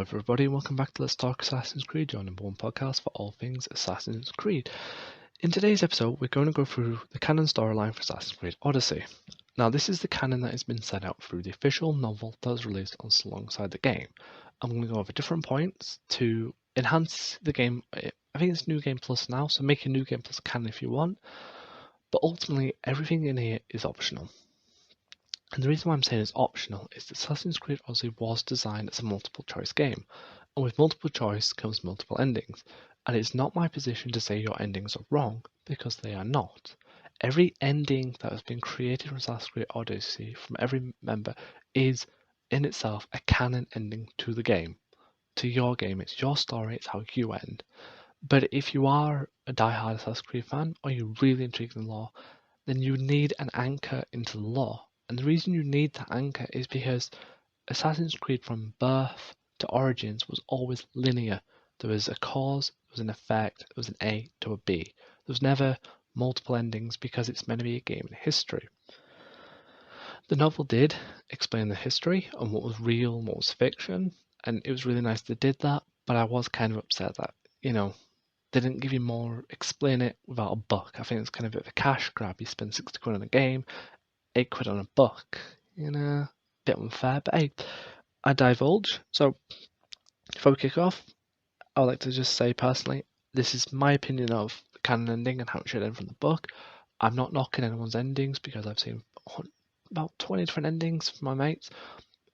everybody, and welcome back to Let's Talk Assassin's Creed, your number one podcast for all things Assassin's Creed. In today's episode, we're going to go through the canon storyline for Assassin's Creed Odyssey. Now, this is the canon that has been set out through the official novel that was released alongside the game. I'm going to go over different points to enhance the game. I think it's New Game Plus now, so make a New Game Plus canon if you want. But ultimately, everything in here is optional. And the reason why I'm saying it's optional is that Assassin's Creed Odyssey was designed as a multiple choice game, and with multiple choice comes multiple endings, and it's not my position to say your endings are wrong, because they are not. Every ending that has been created from Assassin's Creed Odyssey from every member is in itself a canon ending to the game. To your game, it's your story, it's how you end. But if you are a die-hard Assassin's Creed fan, or you're really intrigued in the lore, then you need an anchor into the lore. And the reason you need that anchor is because Assassin's Creed from birth to origins was always linear. There was a cause, there was an effect, there was an A to a B. There was never multiple endings because it's meant to be a game in history. The novel did explain the history and what was real and what was fiction, and it was really nice they did that, but I was kind of upset that, they didn't give you more, explain it without a book. I think it's kind of a bit of a cash grab. You spend 60 quid on a game, 8 quid on a book, bit unfair, but hey, I divulge. So, before we kick off, I would like to just say personally, this is my opinion of the canon ending and how it should end from the book. I'm not knocking anyone's endings because I've seen about 20 different endings from my mates,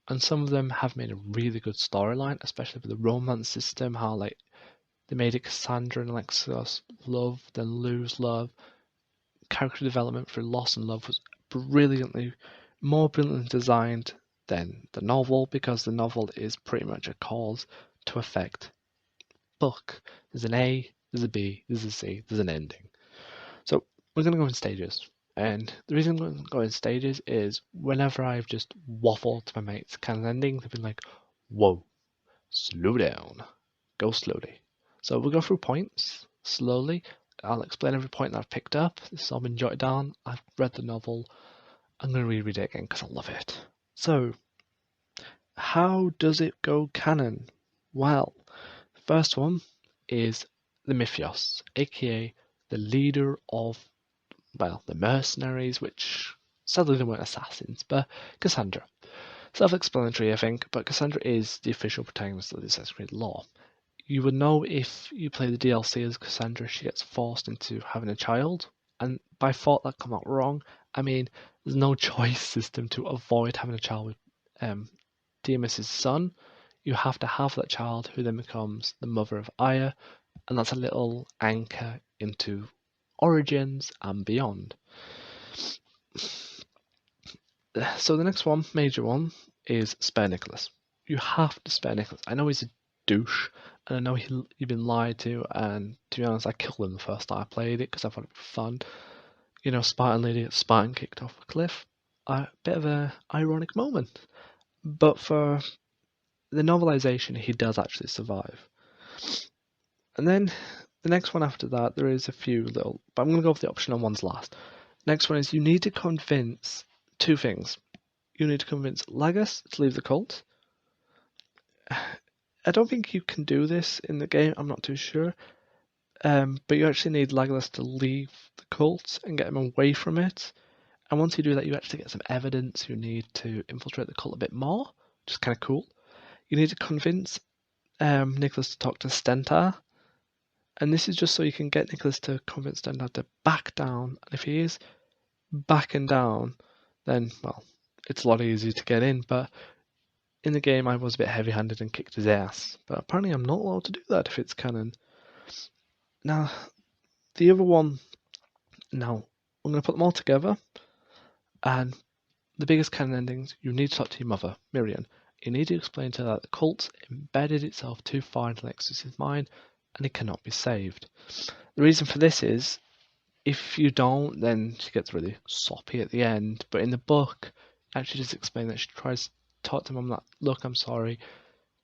and some of them have made a really good storyline, especially with the romance system, how they made it Cassandra and Alexios love, then lose love. Character development through loss and love was more brilliantly designed than the novel, because the novel is pretty much a cause to effect book. There's an A, there's a B, there's a C, there's an ending. So we're going to go in stages. And the reason I'm going to go in stages is whenever I've just waffled to my mates canon ending, they've been like, whoa, slow down, go slowly. So we'll go through points slowly. I'll explain every point that I've picked up. This has all been jotted down. I've read the novel. I'm going to reread it again because I love it. So, how does it go canon? Well, the first one is the Mythios, aka the leader of, the mercenaries, which sadly they weren't assassins, but Cassandra. Self-explanatory, I think, but Cassandra is the official protagonist of the Assassin's Creed lore. You would know if you play the DLC as Cassandra, she gets forced into having a child, and by thought that come out wrong. I mean, there's no choice system to avoid having a child with Demas' son. You have to have that child, who then becomes the mother of Aya, and that's a little anchor into Origins and beyond. So the next one, major one, is spare Nicholas. You have to spare Nicholas. I know he's a douche, and I know he's been lied to, and to be honest, I killed him the first time I played it because I thought it'd be fun. Spartan lady gets Spartan kicked off a cliff. A bit of a ironic moment. But for the novelization, he does actually survive. And then the next one after that, there is a few little, but I'm going to go for the optional ones last. Next one is you need to convince two things. You need to convince Lagos to leave the cult. I don't think you can do this in the game, I'm not too sure. But you actually need Legolas to leave the cult and get him away from it. And once you do that, you actually get some evidence. You need to infiltrate the cult a bit more, which is kind of cool. You need to convince Nicholas to talk to Stentar. And this is just so you can get Nicholas to convince Stentar to back down. And if he is backing down, then, it's a lot easier to get in. But in the game, I was a bit heavy-handed and kicked his ass. But apparently I'm not allowed to do that if it's canon. Now, the other one, I'm going to put them all together, and the biggest canon endings, you need to talk to your mother, Miriam. You need to explain to her that the cult embedded itself too far into Lexus's mind, and it cannot be saved. The reason for this is, if you don't, then she gets really soppy at the end, but in the book, actually just explain that she tries to talk to Mum that, look, I'm sorry,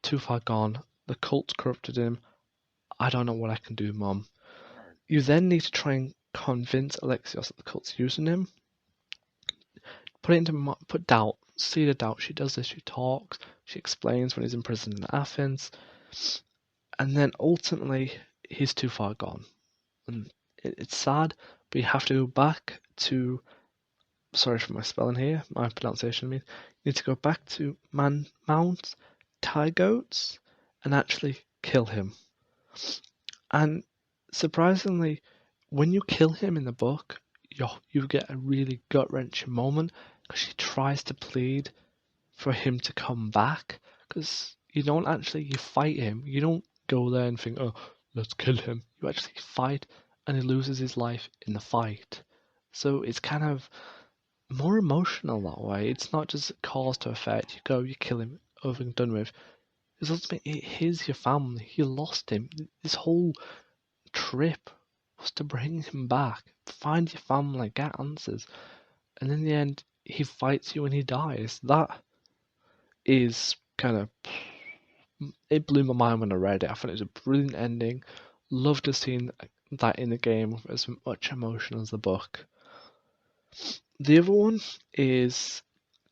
too far gone, the cult corrupted him, I don't know what I can do, Mum. You then need to try and convince Alexios that the cult's using him. Put doubt seed of doubt. She does this, she talks, she explains when he's in prison in Athens, and then ultimately he's too far gone. And it's sad, but you have to go back to, sorry for my spelling here, my pronunciation means, you need to go back to Mount Tygoats and actually kill him. And surprisingly, when you kill him in the book, you get a really gut-wrenching moment because she tries to plead for him to come back, because you don't actually, you fight him. You don't go there and think, oh, let's kill him. You actually fight, and he loses his life in the fight. So it's kind of more emotional that way. It's not just cause to effect. You go, you kill him, over and done with. Because ultimately, it is your family. You lost him. This whole trip was to bring him back, find your family, get answers, and in the end, he fights you and he dies. That is kind of, it blew my mind when I read it. I thought it was a brilliant ending. Loved to see that in the game with as much emotion as the book. The other one is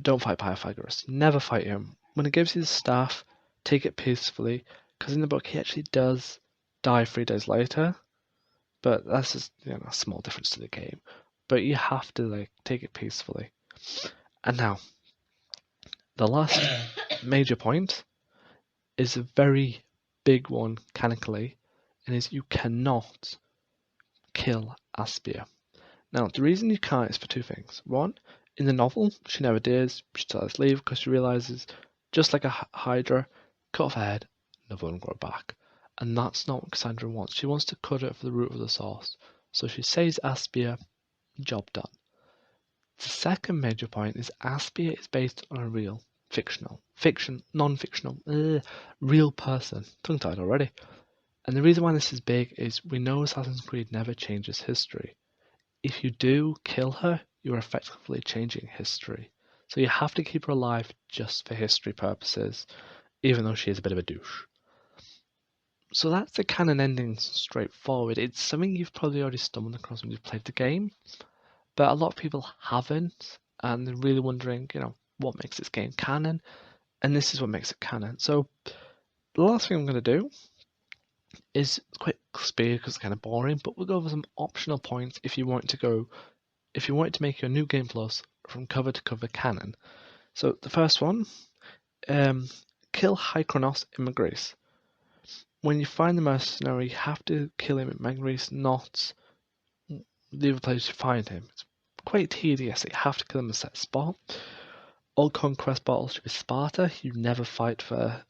don't fight Pythagoras. Never fight him. When he gives you the staff, take it peacefully, because in the book he actually does die 3 days later. But that's just, a small difference to the game. But you have to take it peacefully. And now, the last major point is a very big one canonically, and is you cannot kill Aspia. Now, the reason you can't is for 2 things. One, in the novel, she never dares, she tells leave because she realizes, just like a Hydra, cut off her head, never will grow back. And that's not what Cassandra wants. She wants to cut it for the root of the source. So she saves Aspia, job done. The second major point is Aspia is based on a real, non-fictional, real person. Tongue-tied already. And the reason why this is big is we know Assassin's Creed never changes history. If you do kill her, you're effectively changing history. So you have to keep her alive just for history purposes, even though she is a bit of a douche. So that's the canon ending straightforward. It's something you've probably already stumbled across when you've played the game, but a lot of people haven't, and they're really wondering, what makes this game canon, and this is what makes it canon. So the last thing I'm going to do is quite speed because it's kind of boring, but we'll go over some optional points if you want to make your new game plus from cover to cover canon. So the first one, kill Hykronos in Magris. When you find the mercenary, you have to kill him in Magris, not the other place you find him. It's quite tedious. You have to kill him in a set spot. All conquest battles should be Sparta. You never fight for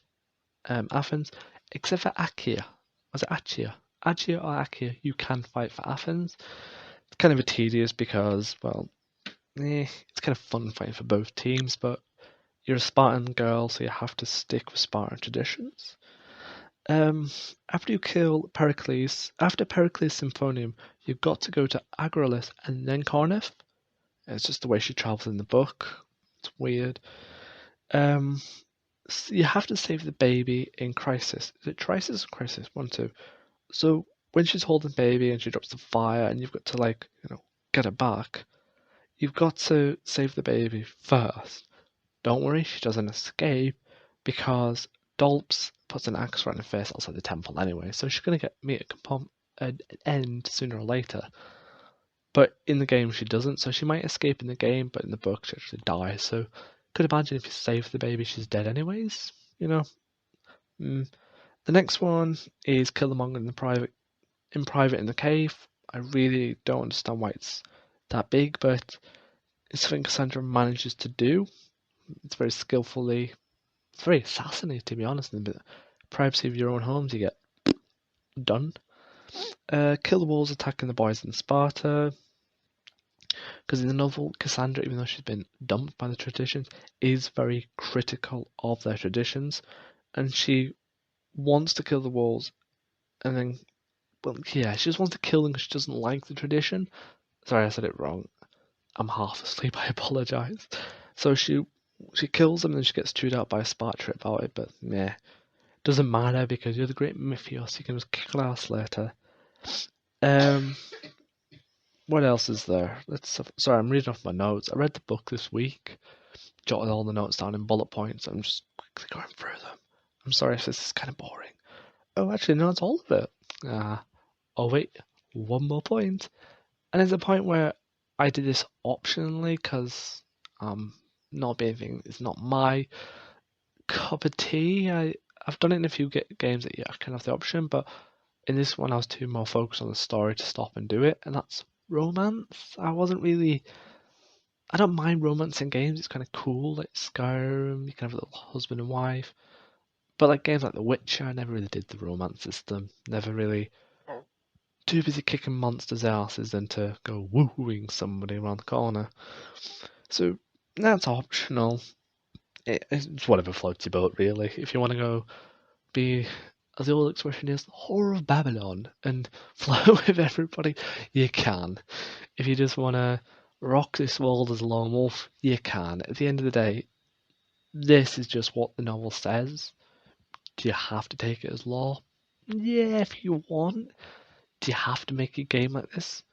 Athens, except for Achaia. Was it Achaia? Achaia or Achaia, you can fight for Athens. It's kind of a tedious because, it's kind of fun fighting for both teams, but you're a Spartan girl, so you have to stick with Spartan traditions. After you kill Pericles, after Pericles' Symphonium, you've got to go to Agralis and then Corinth. It's just the way she travels in the book. It's weird. So you have to save the baby in Crisis. Is it Crisis or Crisis? 1, 2. So when she's holding baby and she drops the fire and you've got to get her back, you've got to save the baby first. Don't worry, she doesn't escape because Dolps puts an axe right in her face outside the temple anyway, so she's going to meet an end sooner or later. But in the game she doesn't, so she might escape in the game, but in the book she actually dies. So could imagine if you save the baby, she's dead anyways. The next one is kill the Mongol in private in the cave. I really don't understand why it's that big, but it's something Cassandra manages to do. It's very skillfully. It's very assassinating, to be honest. In the privacy of your own homes, you get done. Kill the wolves attacking the boys in Sparta. Because in the novel, Cassandra, even though she's been dumped by the traditions, is very critical of their traditions. And she wants to kill the wolves. And then, she just wants to kill them because she doesn't like the tradition. Sorry, I said it wrong. I'm half asleep, I apologise. So she kills them and then she gets chewed out by a Sparta about it, but doesn't matter because you're the great Mythios, you can just kick her ass later. What else is there? Sorry, I'm reading off my notes. I read the book this week, jotted all the notes down in bullet points. I'm just quickly going through them. I'm sorry if this is kind of boring. Oh, actually, no, it's all of it. Oh wait, one more point. And there's a point where I did this optionally because not being is not my cup of tea. I've done it in a few games that I can have the option, but in this one I was too more focused on the story to stop and do it, and that's romance. I don't mind romance in games. It's kind of cool, like Skyrim. You can have a little husband and wife. But like games like The Witcher, I never really did the romance system. Never really. Too busy kicking monsters' asses than to go wooing somebody around the corner. So that's optional. It's whatever floats your boat, really. If you want to go be, as the old expression is, whore of Babylon and flirt with everybody, you can. If you just want to rock this world as a lone wolf, you can. At the end of the day, this is just what the novel says. Do you have to take it as law? Yeah, if you want. Do you have to make a game like this?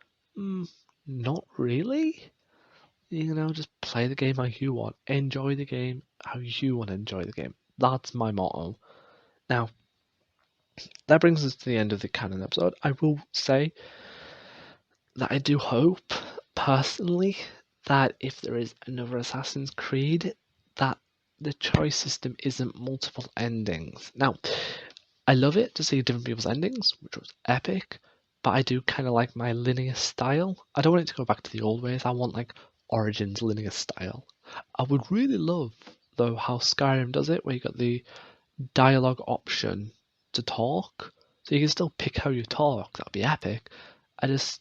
Not really. Just play the game how you want. Enjoy the game how you want to enjoy the game. That's my motto. Now, that brings us to the end of the canon episode. I will say that I do hope, personally, that if there is another Assassin's Creed, that the choice system isn't multiple endings. Now, I love it to see different people's endings, which was epic, but I do kind of like my linear style. I don't want it to go back to the old ways. I want like Origins linear style. I would really love, though, how Skyrim does it, where you got the dialogue option to talk, so you can still pick how you talk. That'd be epic. I just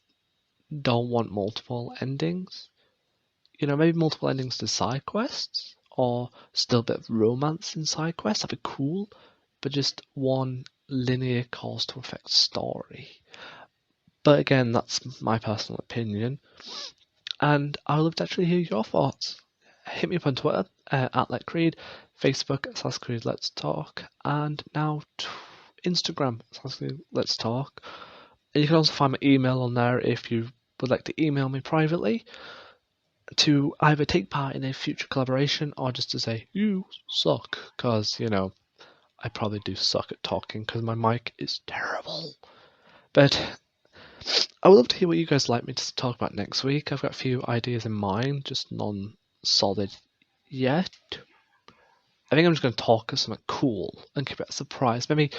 don't want multiple endings. Maybe multiple endings to side quests, or still a bit of romance in side quests. That'd be cool, but just one linear cause to effect story. But again, that's my personal opinion, and I would love to actually hear your thoughts. Hit me up on Twitter at LetCreed, Facebook Assassin's Creed Let's Talk, and now Instagram Assassin's Creed Let's Talk. And you can also find my email on there if you would like to email me privately to either take part in a future collaboration or just to say you suck, because I probably do suck at talking because my mic is terrible. But I would love to hear what you guys like me to talk about next week. I've got a few ideas in mind, just non-solid yet. I think I'm just going to talk of something cool and keep it a surprise. Maybe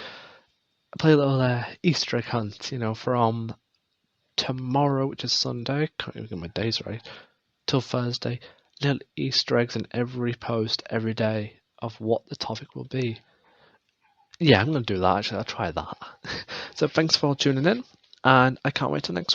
play a little Easter egg hunt, from tomorrow, which is Sunday, can't even get my days right, till Thursday. Little Easter eggs in every post every day of what the topic will be. Yeah, I'm going to do that actually. I'll try that. So thanks for tuning in, and I can't wait till next week.